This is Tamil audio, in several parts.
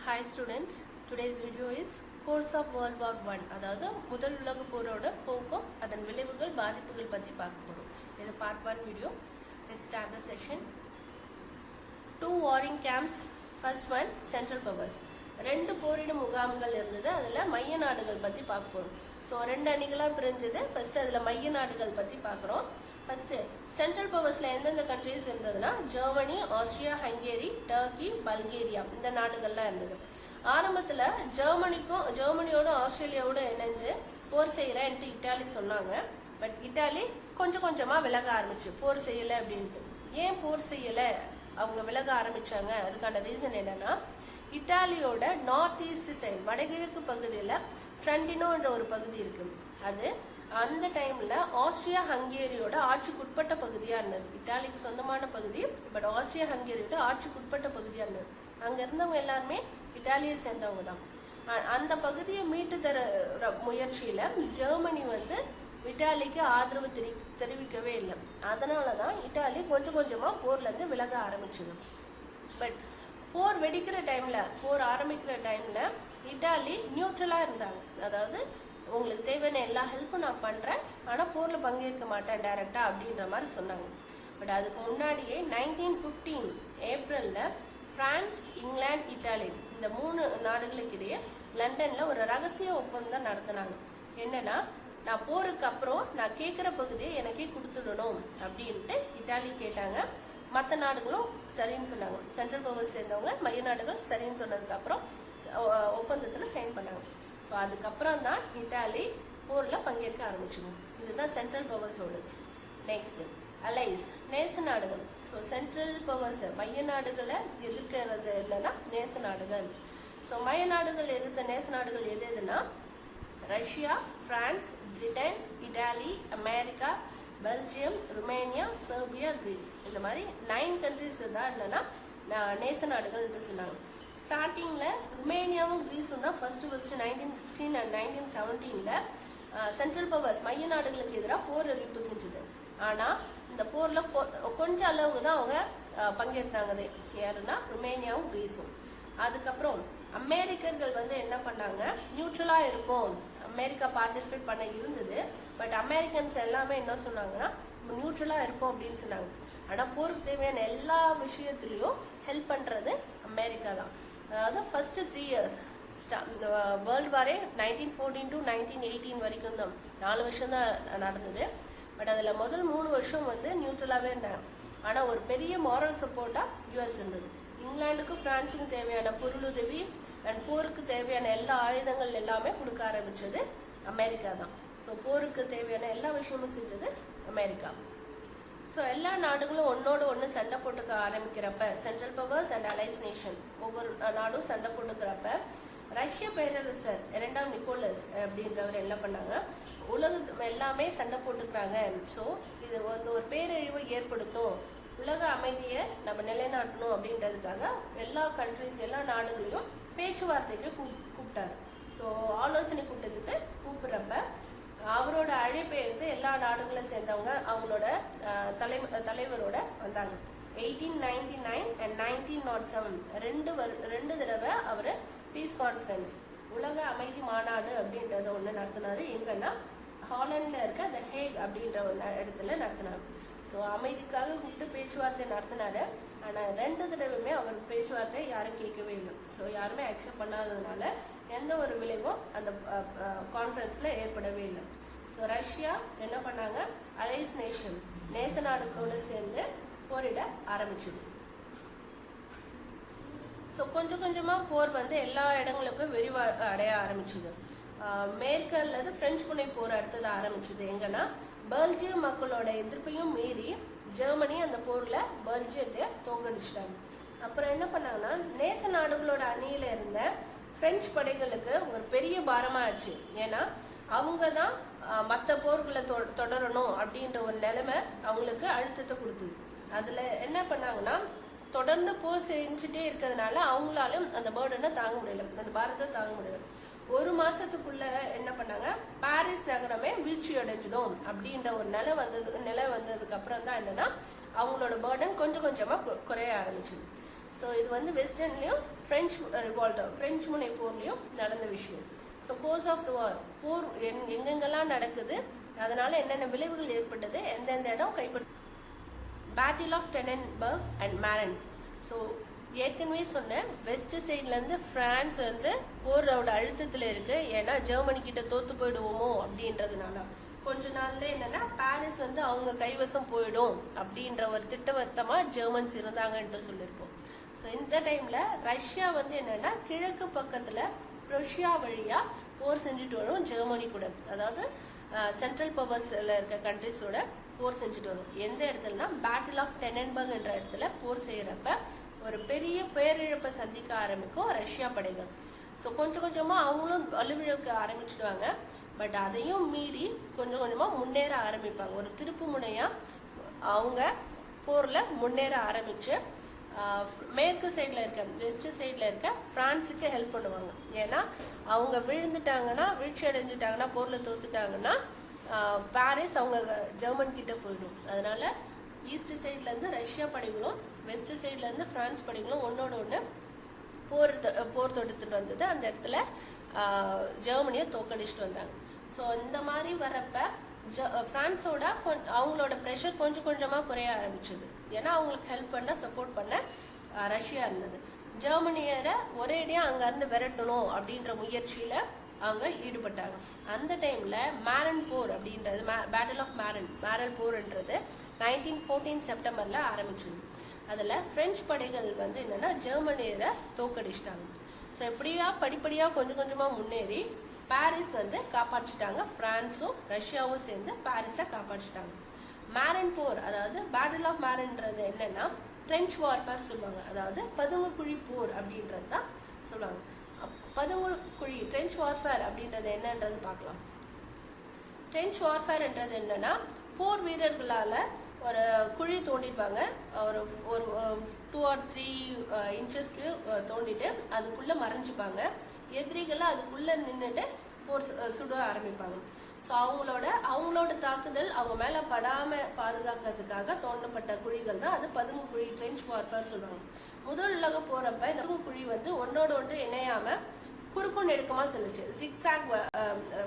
Hi students, today's video is course of World War I. அதாவது முதல் உலக போரோட போக்கும் அதன் விளைவுகள் பாதிப்புகள் பத்தி பார்க்க போறோம். இது part 1 video. Let's start the session. Two warring camps. First one, Central Powers. ரெண்டு போரிடும் முகாம்கள் இருந்தது. அதுல மைய நாடுகள் பத்தி பார்க்க போறோம். ஸோ ரெண்டு அணிகளா பிரிஞ்சது. ஃபர்ஸ்ட் அதுல மைய நாடுகள் பத்தி பார்க்குறோம். ஃபர்ஸ்ட் சென்ட்ரல் பவர்ஸ்ல எந்தெந்த கண்ட்ரீஸ் இருந்ததுன்னா Germany, Austria, Hungary, Turkey, Bulgaria இந்த நாடுகள்லாம் இருந்தது. ஆரம்பத்துல ஜெர்மனியோட ஆஸ்திரேலியாவோட இணைஞ்சு போர் செய்யறேன்ட்டு இட்டாலி சொன்னாங்க. பட் இட்டாலி கொஞ்சம் கொஞ்சமா விலக ஆரம்பிச்சு போர் செய்யலை அப்படின்ட்டு. ஏன் போர் செய்யலை அவங்க விலக ஆரம்பிச்சாங்க? அதுக்கான ரீசன் என்னன்னா இட்டாலியோட நார்த் ஈஸ்ட் சைடு வடகிழக்கு பகுதியில் ட்ரெண்டினோன்ற ஒரு பகுதி இருக்கு. அது அந்த டைம்ல ஆஸ்திரியா ஹங்கேரியோட ஆட்சிக்குட்பட்ட பகுதியா இருந்தது. இட்டாலிக்கு சொந்தமான பகுதி, பட் ஆஸ்திரியா ஹங்கேரியோட ஆட்சிக்குட்பட்ட பகுதியா இருந்தது. அங்க இருந்தவங்க எல்லாருமே இட்டாலியை சேர்ந்தவங்க தான். அந்த பகுதியை மீட்டு தர முயற்சியில ஜெர்மனி இட்டாலிக்கு ஆதரவு தெரிவிக்கவே இல்லை. அதனாலதான் இட்டாலி கொஞ்சம் கொஞ்சமா போர்ல இருந்து விலக ஆரம்பிச்சது. பட் போர் ஆரம்பிக்கிற டைம்ல இட்டாலி நியூட்ரலா இருந்தாங்க. அதாவது உங்களுக்கு தேவையான எல்லா ஹெல்ப்பும் நான் பண்றேன், ஆனா போர்ல பங்கேற்க மாட்டேன் டைரக்டா அப்படின்ற மாதிரி சொன்னாங்க. பட் அதுக்கு முன்னாடியே 1915 ஏப்ரல்ல பிரான்ஸ், இங்கிலாந்து, இட்டாலி இந்த மூணு நாடுகளுக்கு இடையே லண்டன்ல ஒரு ரகசிய ஒப்பந்தம் நடத்தினாங்க. என்னன்னா, நான் போருக்கு அப்புறம் நான் கேட்குற பகுதியை எனக்கே கொடுத்துடணும் அப்படின்ட்டு இட்டாலி கேட்டாங்க. மற்ற நாடுகளும் சரின்னு சொன்னாங்க. சென்ட்ரல் பவர்ஸ் சேர்ந்தவங்க மைய நாடுகள் சரின்னு சொன்னதுக்கு அப்புறம் ஒப்பந்தத்தில் சைன் பண்ணாங்க. ஸோ அதுக்கப்புறம் தான் இட்டாலி போரில் பங்கேற்க ஆரம்பிச்சிடும். இதுதான் சென்ட்ரல் பவர்ஸோடது. நெக்ஸ்ட் அலைஸ், நேச நாடுகள். ஸோ சென்ட்ரல் பவர்ஸ் மைய நாடுகளை எதிர்க்கிறது இல்லைன்னா நேச நாடுகள். ஸோ மைய நாடுகள் எதிர்த்த நேச நாடுகள் எதுனா Russia, France, Britain, Italy, America, Belgium, Romania, Serbia, Greece இந்த மாதிரி 9 கண்ட்ரிஸ் தான் என்னன்னா நேச நாடுகள் என்று சொன்னாங்க. ஸ்டார்டிங்ல ருமேனியாவும் கிரீஸும் தான் ஃபர்ஸ்ட் 1916 அண்ட் 1917ல சென்ட்ரல் பவர்ஸ் மைய நாடுகளுக்கு எதிராக போர் அறிவிப்பு செஞ்சது. ஆனா இந்த போர்ல கொஞ்சம் அளவுக்கு தான் அவங்க பங்கேற்றாங்க. யாருன்னா ருமேனியாவும் கிரீஸும். அதுக்கப்புறம் அமெரிக்கர்கள் என்ன பண்ணாங்க, நியூட்ரலா இருக்கும், அமெரிக்கா பார்ட்டிசிபேட் பண்ண இருந்தது. பட் அமெரிக்கன்ஸ் எல்லாமே என்ன சொன்னாங்கன்னா நியூட்ரலா இருக்கும் அப்படின்னு சொன்னாங்க. ஆனா போருக்கு தேவையான எல்லா விஷயத்திலையும் ஹெல்ப் பண்றது அமெரிக்கா தான். அதாவது ஃபர்ஸ்ட் 3 இயர்ஸ் வேர்ல்டு வாரே 1914 to 1918 வரைக்கும் தான் 4 வருஷம் தான் நடந்தது. பட் அதுல முதல் 3 வருஷம் நியூட்ரலாவே இருந்தாங்க. ஆனா ஒரு பெரிய மாரல் சப்போர்ட்டா யூஎஸ் இருந்தது. இங்கிலாந்துக்கு பிரான்ஸுக்கு தேவையான பொருளுதவி அண்ட் போருக்கு தேவையான எல்லா ஆயுதங்கள் எல்லாமே கொடுக்க ஆரம்பிச்சது அமெரிக்கா தான். ஸோ போருக்கு தேவையான எல்லா விஷயமும் செஞ்சது அமெரிக்கா. ஸோ எல்லா நாடுகளும் ஒன்னோட ஒன்று சண்டை போட்டுக்க ஆரம்பிக்கிறப்ப central powers and allies nation ஒவ்வொரு நாடும் சண்டை போட்டுக்கிறப்ப ரஷ்ய பேரரசர் 2ஆம் நிக்கோலஸ் அப்படின்றவர் என்ன பண்ணாங்க, உலகம் எல்லாமே சண்டை போட்டுக்கிறாங்க, ஸோ இது ஒரு பேரழிவை ஏற்படுத்தும், உலக அமைதியை நம்ம நிலைநாட்டணும் அப்படின்றதுக்காக எல்லா கண்ட்ரிஸ் எல்லா நாடுகளையும் பேச்சுவார்த்தைக்கு கூப்பிட்டாரு. ஸோ ஆலோசனை கூட்டத்துக்கு கூப்பிடுறப்ப அவரோட அழைப்பை எல்லா நாடுகளை சேர்ந்தவங்க அவங்களோட தலைவரோட வந்தாங்க. 1899 and 1907 ரெண்டு தடவை அவர் பீஸ் கான்ஃபரன்ஸ் உலக அமைதி மாநாடு அப்படின்றத ஒன்று நடத்தினாரு. எங்கன்னா ஹாலண்ட்ல இருக்க த ஹேக் அப்படின்ற ஒரு இடத்துல நடத்தினாரு. ஸோ அமைதிக்காக கூப்பிட்டு பேச்சுவார்த்தை நடத்தினாரு. ஆனால் 2 தடவையுமே அவர் பேச்சுவார்த்தை யாரும் கேட்கவே இல்லை. ஸோ யாருமே அக்செப்ட் பண்ணாததுனால எந்த ஒரு விளைவும் அந்த கான்ஃபரன்ஸ்ல ஏற்படவே இல்லை. ஸோ ரஷ்யா என்ன பண்ணாங்க, அலைஸ் நேஷன் நேச நாடுகளோடு சேர்ந்து போரிட ஆரம்பிச்சது. ஸோ கொஞ்சம் கொஞ்சமா போர் எல்லா இடங்களுக்கும் விரிவா அடைய ஆரம்பிச்சது. மேற்கு அல்லது பிரெஞ்சு புனை போர் அடுத்தது ஆரம்பிச்சது. எங்கன்னா பெல்ஜியம் மக்களோட எதிர்ப்பையும் மீறி ஜெர்மனி அந்த போர்ல பெல்ஜியத்தை தோற்கடிச்சிட்டாங்க. அப்புறம் என்ன பண்ணாங்கன்னா நேச நாடுகளோட அணியில இருந்த பிரெஞ்சு படைகளுக்கு ஒரு பெரிய பாரமா ஆச்சு. ஏன்னா அவங்க தான் மற்ற போர்களை தொடரணும் அப்படின்ற ஒரு நிலைமை அவங்களுக்கு அழுத்தத்தை கொடுத்தது. அதுல என்ன பண்ணாங்கன்னா தொடர்ந்து போர் செஞ்சுட்டே இருக்கிறதுனால அவங்களாலும் அந்த பேர்டனை தாங்க முடியல, அந்த பாரத்தை தாங்க முடியல. 1 மாசத்துக்குள்ள என்ன பண்ணாங்க, பாரிஸ் நகரமே வீழ்ச்சி அடைஞ்சிடும் அப்படின்ற ஒரு நிலை வந்ததுக்கு அப்புறம் தான் என்னன்னா அவங்களோட பேர்டன் கொஞ்சம் கொஞ்சமா குறைய ஆரம்பிச்சது. ஸோ இது வந்து வெஸ்டர்ன்லேயும் ஃப்ரெஞ்ச் முனை போர்லேயும் நடந்த விஷயம். So course of the war, போர் எங்கெங்கெல்லாம் நடக்குது, அதனால என்னென்ன விளைவுகள் ஏற்பட்டது, எந்தெந்த இடம் கைப்பற்ற. Battle of Tannenberg and Marne. So ஏற்கனவே சொன்னேன், வெஸ்ட் சைட்லேருந்து ஃப்ரான்ஸ் வந்து போரோட அழுத்தத்தில் இருக்குது. ஏன்னா ஜெர்மனி கிட்ட தோற்று போயிடுவோமோ அப்படின்றதுனால. கொஞ்ச நாள்ல என்னன்னா பாரிஸ் வந்து அவங்க கைவசம் போயிடும் அப்படின்ற ஒரு திட்டவட்டமாக ஜெர்மன்ஸ் இருந்தாங்கன்ட்டு சொல்லியிருப்போம். ஸோ இந்த டைமில் ரஷ்யா வந்து என்னென்னா கிழக்கு பக்கத்தில் ரஷ்யா வழியாக போர் செஞ்சுட்டு வரும் ஜெர்மனி கூட. அதாவது சென்ட்ரல் பவர்ஸில் இருக்க கண்ட்ரிஸோட போர் செஞ்சுட்டு வரும். எந்த இடத்துலனா பேட்டில் ஆஃப் டெனன்பர்க் என்ற இடத்துல போர் செய்கிறப்ப ஒரு பெரிய பேரிழப்பை சந்திக்க ஆரம்பிக்கும் ரஷ்யா படைகள். ஸோ கொஞ்சம் கொஞ்சமாக அவங்களும் வலுவிழக்க ஆரம்பிச்சிடுவாங்க. பட் அதையும் மீறி கொஞ்சம் கொஞ்சமாக முன்னேற ஆரம்பிப்பாங்க. ஒரு திருப்பு முனையாக அவங்க போரில் முன்னேற ஆரம்பித்து மேற்கு சைடில் இருக்க வெஸ்ட் சைடில் இருக்க ஃப்ரான்ஸுக்கு ஹெல்ப் பண்ணுவாங்க. ஏன்னா அவங்க விழுந்துட்டாங்கன்னா, வீழ்ச்சி அடைஞ்சிட்டாங்கன்னா, போரில் தோத்துட்டாங்கன்னா பாரிஸ் அவங்க ஜெர்மன் கிட்ட போயிடும். அதனால ஈஸ்ட் சைட்லேருந்து ரஷ்யா படைகளும் வெஸ்ட் சைட்லேருந்து ஃப்ரான்ஸ் படைகளும் ஒன்றோட ஒன்று போர் தொடுத்துட்டு வந்தது. அந்த இடத்துல ஜெர்மனியை தோக்கடிச்சிட்டு வந்தாங்க. ஸோ இந்த மாதிரி வரப்ப ஃப்ரான்ஸோட அவங்களோட ப்ரெஷர் கொஞ்சம் கொஞ்சமாக குறைய ஆரம்பிச்சது. ஏன்னா அவங்களுக்கு ஹெல்ப் பண்ண சப்போர்ட் பண்ண ரஷ்யா இருந்தது. ஜெர்மனியரை ஒரேடியாக அங்கேருந்து விரட்டணும் அப்படின்ற முயற்சியில் அவங்க ஈடுபட்டாங்க. அந்த டைமில் மேரன் போர் அப்படின்றது, பேட்டில் ஆஃப் மேரல் போர்ன்றது 1914 செப்டம்பரில் ஆரம்பிச்சது. அதில் ஃப்ரெஞ்ச் படைகள் வந்து என்னென்னா ஜெர்மனியரை தோக்கடிச்சிட்டாங்க. ஸோ எப்படியா படிப்படியாக கொஞ்சம் கொஞ்சமாக முன்னேறி பாரிஸ் வந்து காப்பாற்றிட்டாங்க. ஃப்ரான்ஸும் ரஷ்யாவும் சேர்ந்து பாரிஸை காப்பாற்றிட்டாங்க. மேரன் போர், அதாவது பேட்டில் ஆஃப் மேரன்ன்றது என்னென்னா ட்ரென்ச் வார்ஃபேர் சொல்லுவாங்க. அதாவது பதுங்குக்குழி போர் அப்படின்றது தான் சொல்லுவாங்க. பதுங்குக்குழி ட்ரென்ச் வார்ஃபேர் அப்படின்றது என்னன்றது பார்க்கலாம். ட்ரென்ச் வார்ஃபேர்ன்றது என்னன்னா போர் வீரர்களால் ஒரு குழி தோண்டிப்பாங்க. ஒரு 2 or 3 இன்ச்சஸ்க்கு தோண்டிட்டு அதுக்குள்ளே மறைஞ்சிப்பாங்க. எதிரிகள்லாம் அதுக்குள்ளே நின்றுட்டு போர் சுட ஆரம்பிப்பாங்க. ஸோ அவங்களோட தாக்குதல் அவங்க மேலே படாமல் பாதுகாக்கிறதுக்காக தோண்டப்பட்ட குழிகள் தான் அது பதுங்கு குழி, ட்ரென்ச் வார்ஃபேர் சொல்லுவாங்க. முதல் உலக போகிறப்ப இந்த குழி வந்து ஒன்றோட ஒன்று இணையாமல் குறுக்கும் நெடுக்கமாக செல்லுச்சு. சிக்ஸாக்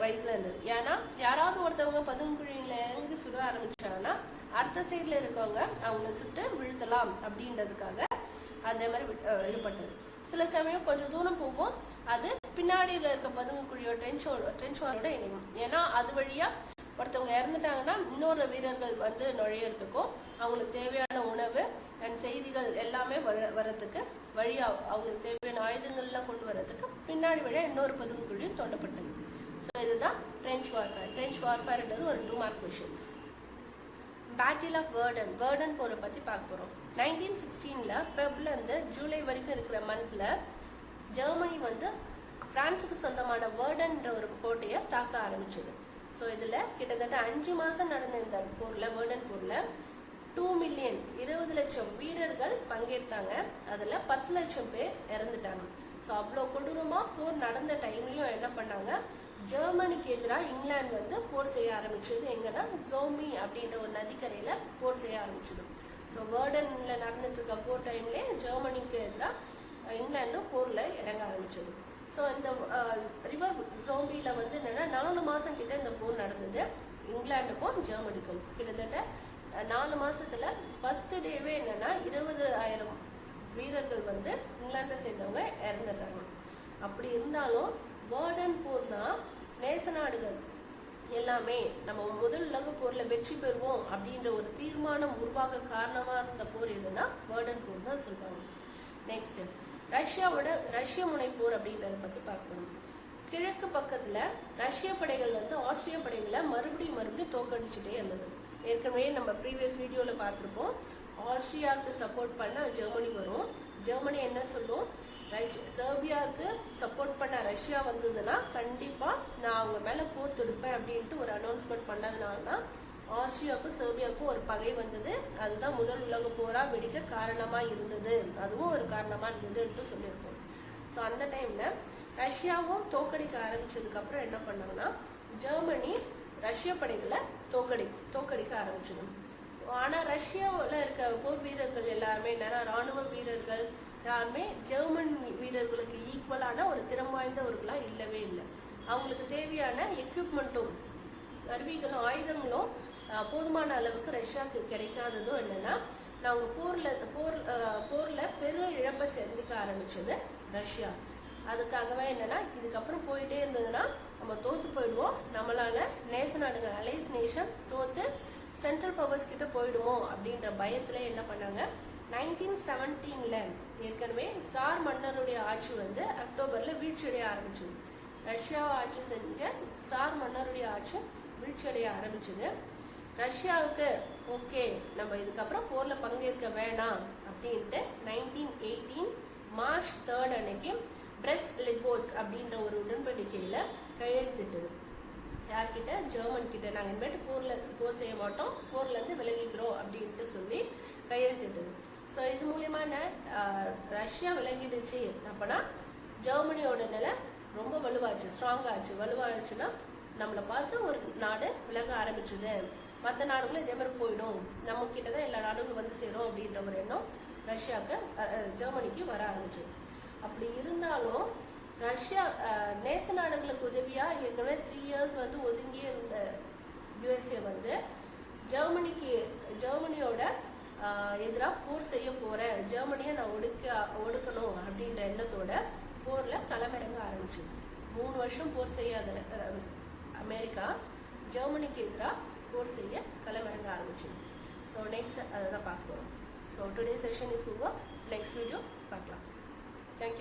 வயசில் இருந்தது. ஏன்னா யாராவது ஒருத்தவங்க பதுங்குழியில் இறங்கி சுட ஆரம்பிச்சாங்கன்னா அடுத்த சைடில் இருக்கவங்க அவங்கள சுட்டு வீழ்த்தலாம் அப்படின்றதுக்காக அதே மாதிரி ஈடுபட்டது. சில சமயம் கொஞ்சம் தூரம் போகும், அது பின்னாடியில் இருக்க பதுங்குக்குழியோ ட்ரென்ச் வாரோட இணையும். ஏன்னா அது வழியாக ஒருத்தவங்க இறந்துட்டாங்கன்னா இன்னொரு வீரர்கள் வந்து நுழையிறதுக்கும் அவங்களுக்கு தேவையான உணவு அண்ட் செய்திகள் எல்லாமே வரத்துக்கு வழியாக அவங்களுக்கு தேவையான ஆயுதங்கள்லாம் கொண்டு வரதுக்கு பின்னாடி வழியாக இன்னொரு பதுங்குக்குழியும் தோண்டப்பட்டது. ஸோ இதுதான் ட்ரென்ச் வார்ஃபேர். ட்ரென்ச் வார்ஃபேர்ன்றது ஒரு 2 மார்க் கொஷின்ஸ். பேட்டில் ஆஃப் வேர்டன் போரை பற்றி பார்க்க போகிறோம். 1916 ஃபெப்லேருந்து ஜூலை வரைக்கும் இருக்கிற மந்தில் ஜெர்மனி வந்து ஃப்ரான்ஸுக்கு சொந்தமான வேர்டன்ற ஒரு கோட்டையை தாக்க ஆரம்பிச்சது. ஸோ இதில் கிட்டத்தட்ட 5 மாதம் நடந்த இந்த போரில், வேர்டன் போரில் 2 மில்லியன் 20 லட்சம் வீரர்கள் பங்கேற்றாங்க. அதில் 10 லட்சம் பேர் இறந்துட்டாங்க. ஸோ அவ்வளோ கொடூரமாக போர் நடந்த டைம்லையும் என்ன பண்ணாங்க, ஜெர்மனிக்கு எதிராக இங்கிலாந்து வந்து போர் செய்ய ஆரம்பிச்சது. எங்கன்னா சோமி அப்படின்ற ஒரு நதிக்கரையில் போர் செய்ய ஆரம்பிச்சது. ஸோ வேர்டனில் நடந்துட்டு இருக்க போர் டைம்லேயே ஜெர்மனிக்கு எதிராக இங்கிலாந்து போரில் இறங்க ஆரம்பிச்சது. ஸோ இந்த ரிவர் சோம்பியில் வந்து என்னென்னா 4 மாதம் கிட்ட இந்த போர் நடந்தது. இங்கிலாந்துக்கும் ஜெர்மனிக்கும் கிட்டத்தட்ட 4 மாதத்தில் ஃபஸ்ட்டு டேவே என்னென்னா 20,000 வீரர்கள் வந்து இங்கிலாந்தை சேர்ந்தவங்க இறந்துடுறாங்க. அப்படி இருந்தாலும் வேர்டன் போர் தான் நேச நாடுகள் எல்லாமே நம்ம முதல் உலக போரில் வெற்றி பெறுவோம் அப்படின்ற ஒரு தீர்மானம் உருவாக காரணமாக இருந்த போர் எதுனா வேர்டன் போர் தான் சொல்லுவாங்க. நெக்ஸ்ட் ரஷ்ய முனை போர் அப்படின்றத பற்றி பார்க்கணும். கிழக்கு பக்கத்தில் ரஷ்ய படைகள் வந்து ஆஸ்திரிய படைகளை மறுபடியும் தோக்கடிச்சுட்டே இருந்தது. ஏற்கனவே நம்ம ப்ரீவியஸ் வீடியோவில் பார்த்துருப்போம். ஆஸ்திரியாவுக்கு சப்போர்ட் பண்ண ஜெர்மனி வரும். ஜெர்மனி என்ன சொல்லும், செர்பியாவுக்கு சப்போர்ட் பண்ண ரஷ்யா வந்ததுன்னா கண்டிப்பாக நான் அவங்க மேலே போர் தொடுப்பேன் அப்படின்ட்டு ஒரு அனௌன்ஸ்மெண்ட் பண்ணதுனால தான் ஆஸ்திரியாவுக்கும் செர்பியாவுக்கும் ஒரு பகை வந்தது. அதுதான் முதல் உலக போராக வெடிக்க காரணமாக இருந்தது. அதுவும் ஒரு காரணமாக இருந்ததுன்ட்டு சொல்லியிருக்கோம். ஸோ அந்த டைமில் ரஷ்யாவும் தோக்கடிக்க ஆரம்பித்ததுக்கப்புறம் என்ன பண்ணாங்கன்னா ஜெர்மனி ரஷ்ய படைகளை தோக்கடிக்க ஆரம்பிச்சிடும். ஆனால் ரஷ்யாவில் இருக்க போர் வீரர்கள் எல்லாருமே என்னன்னா இராணுவ வீரர்கள் யாருமே ஜெர்மன் வீரர்களுக்கு ஈக்குவலான ஒரு திறம் வாய்ந்தவர்களாக இல்லவே இல்லை. அவங்களுக்கு தேவையான எக்யூப்மெண்ட்டும் கருவிகளும் ஆயுதங்களும் போதுமான அளவுக்கு ரஷ்யாவுக்கு கிடைக்காததும் என்னன்னா நாங்கள் போரில் பெரும் இழப்பை சந்திக்க ஆரம்பிச்சது ரஷ்யா. அதுக்காகவே என்னன்னா இதுக்கப்புறம் போயிட்டே இருந்ததுன்னா நம்ம தோற்று போயிடுவோம், நம்மளால நேச நாடுகள் அலைஸ் நேஷன் தோற்று சென்ட்ரல் பவர்ஸ் கிட்ட போயிடுமோ அப்படின்ற பயத்தில் என்ன பண்ணாங்க, 1917 ஏற்கனவே சார் மன்னருடைய ஆட்சி வந்து அக்டோபரில் வீழ்ச்சியடைய ஆரம்பிச்சது. ரஷ்யாவை ஆட்சி செஞ்ச சார் மன்னருடைய ஆட்சி வீழ்ச்சியடைய ஆரம்பிச்சது. ரஷ்யாவுக்கு ஓகே நம்ம இதுக்கப்புறம் போரில் பங்கேற்க வேணாம் அப்படின்ட்டு 1918 மார்ச் 3 அன்னைக்கு பிரெஸ்ட் லிட்வோஸ்க் அப்படின்ற ஒரு உடன்படிக்கையில் கையெழுத்திட்டது. யார்கிட்ட? ஜெர்மன் கிட்ட. நாங்கள் இனிமேட்டு போர் செய்ய மாட்டோம், போர்லேருந்து விலகிக்கிறோம் அப்படின்ட்டு சொல்லி கையெழுத்திட்டது. ஸோ இது மூலியமான ரஷ்யா விலகிடுச்சு அப்படின்னா ஜெர்மனியோட நிலை ரொம்ப வலுவாச்சு, ஸ்ட்ராங்காச்சு. வலுவாச்சுன்னா நம்மளை பார்த்து ஒரு நாடு விலக ஆரம்பிச்சுது, மற்ற நாடுகளும் இதே மாதிரி போயிடும், நம்ம கிட்ட தான் எல்லா நாடுகளும் வந்து சேரும் அப்படின்ற ஒரு எண்ணம் ஜெர்மனிக்கு வர ஆரம்பிச்சது. அப்படி இருந்தாலும் ரஷ்யா நேச நாடுகளுக்கு உதவியாக ஏற்கனவே 3 இயர்ஸ் வந்து ஒதுங்கியே இருந்த யுஎஸ்ஏ வந்து ஜெர்மனியோட எதிராக போர் செய்ய போகிறேன், ஜெர்மனியை நான் ஒடுக்கணும் அப்படின்ற எண்ணத்தோட போரில் களமிறங்க ஆரம்பிச்சது. 3 வருஷம் போர் செய்யாத அமெரிக்கா ஜெர்மனிக்கு எதிராக போர் செய்ய களமிறங்க ஆரம்பிச்சது. ஸோ நெக்ஸ்ட் அதை தான் பார்க்க போகிறோம். So today session is over. Next video பார்க்கலாம். தேங்க்யூ.